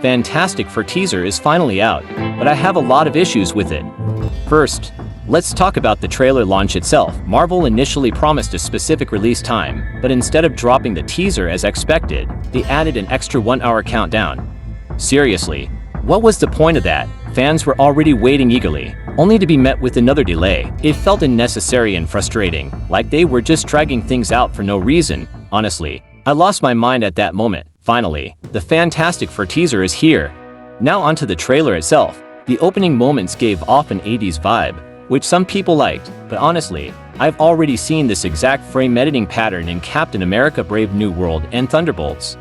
Fantastic Four teaser is finally out, but I have a lot of issues with it. First, let's talk about the trailer launch itself. Marvel initially promised a specific release time, but instead of dropping the teaser as expected, they added an extra 1-hour countdown. Seriously, what was the point of that? Fans were already waiting eagerly, only to be met with another delay. It felt unnecessary and frustrating, like they were just dragging things out for no reason. Honestly, I lost my mind at that moment. Finally, the Fantastic Four teaser is here. Now onto the trailer itself. The opening moments gave off an 80s vibe, which some people liked, but honestly, I've already seen this exact frame editing pattern in Captain America Brave New World and Thunderbolts.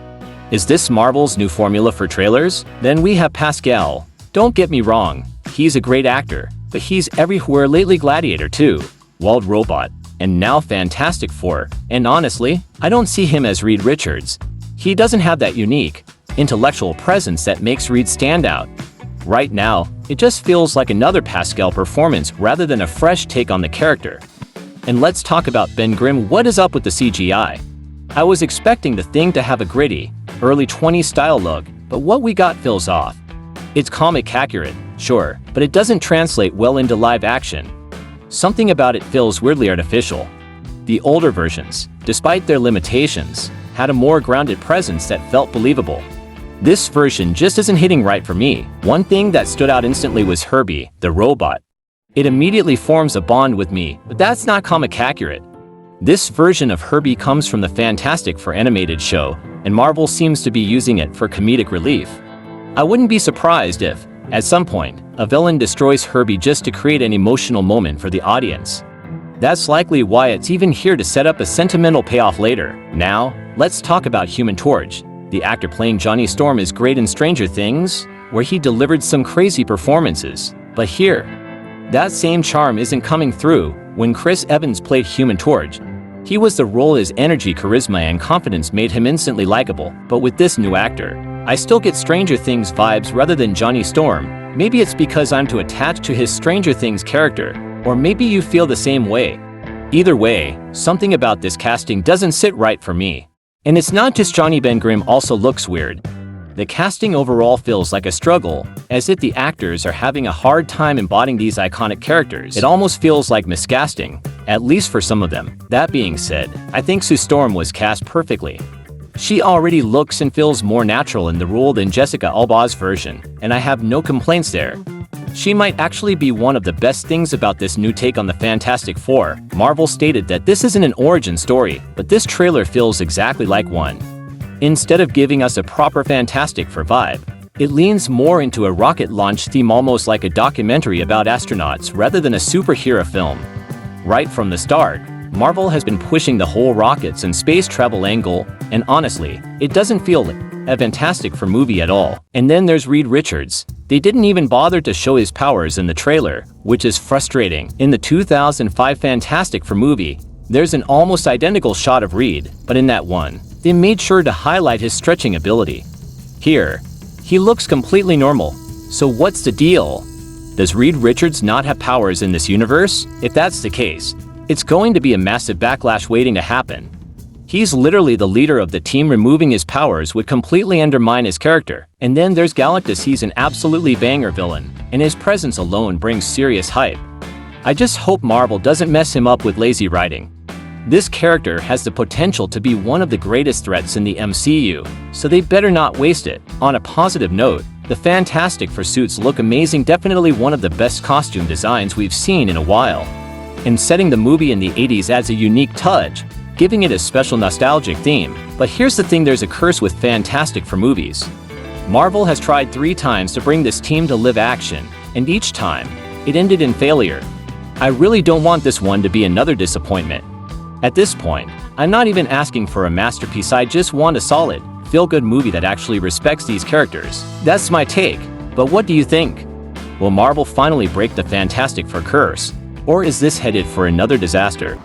Is this Marvel's new formula for trailers? Then we have Pascal. Don't get me wrong, he's a great actor, but he's everywhere lately. Gladiator 2, Wild Robot, and now Fantastic Four, and honestly, I don't see him as Reed Richards. He doesn't have that unique, intellectual presence that makes Reed stand out. Right now, it just feels like another Pascal performance rather than a fresh take on the character. And let's talk about Ben Grimm. What is up with the CGI? I was expecting the thing to have a gritty, early 20s style look, but what we got feels off. It's comic accurate, sure, but it doesn't translate well into live action. Something about it feels weirdly artificial. The older versions, despite their limitations, had a more grounded presence that felt believable. This version just isn't hitting right for me. One thing that stood out instantly was Herbie, the robot. It immediately forms a bond with me, but that's not comic accurate. This version of Herbie comes from the Fantastic Four animated show, and Marvel seems to be using it for comedic relief. I wouldn't be surprised if, at some point, a villain destroys Herbie just to create an emotional moment for the audience. That's likely why it's even here to set up a sentimental payoff later. Now, let's talk about Human Torch. The actor playing Johnny Storm is great in Stranger Things, where he delivered some crazy performances. But here, that same charm isn't coming through when Chris Evans played Human Torch. He was the role. His energy, charisma, and confidence made him instantly likable. But with this new actor, I still get Stranger Things vibes rather than Johnny Storm. Maybe it's because I'm too attached to his Stranger Things character, or maybe you feel the same way. Either way, something about this casting doesn't sit right for me. And it's not just Johnny. Ben Grimm also looks weird. The casting overall feels like a struggle, as if the actors are having a hard time embodying these iconic characters. It almost feels like miscasting, at least for some of them. That being said, I think Sue Storm was cast perfectly. She already looks and feels more natural in the role than Jessica Alba's version, and I have no complaints there. She might actually be one of the best things about this new take on the Fantastic Four. Marvel stated that this isn't an origin story, but this trailer feels exactly like one. Instead of giving us a proper Fantastic Four vibe, it leans more into a rocket launch theme, almost like a documentary about astronauts rather than a superhero film. Right from the start, Marvel has been pushing the whole rockets and space travel angle, and honestly, it doesn't feel like a Fantastic Four movie at all. And then there's Reed Richards. They didn't even bother to show his powers in the trailer, which is frustrating. In the 2005 Fantastic Four movie, there's an almost identical shot of Reed, but in that one, they made sure to highlight his stretching ability. Here, he looks completely normal. So what's the deal? Does Reed Richards not have powers in this universe? If that's the case, it's going to be a massive backlash waiting to happen. He's literally the leader of the team. Removing his powers would completely undermine his character. And then there's Galactus. He's an absolutely banger villain, and his presence alone brings serious hype. I just hope Marvel doesn't mess him up with lazy writing. This character has the potential to be one of the greatest threats in the MCU, so they better not waste it. On a positive note, the Fantastic Four suits look amazing. Definitely one of the best costume designs we've seen in a while. And setting the movie in the 80s adds a unique touch, giving it a special nostalgic theme. But here's the thing, there's a curse with Fantastic Four movies. Marvel has tried 3 times to bring this team to live action, and each time, it ended in failure. I really don't want this one to be another disappointment. At this point, I'm not even asking for a masterpiece. I just want a solid, feel-good movie that actually respects these characters. That's my take, but what do you think? Will Marvel finally break the Fantastic Four curse, or is this headed for another disaster?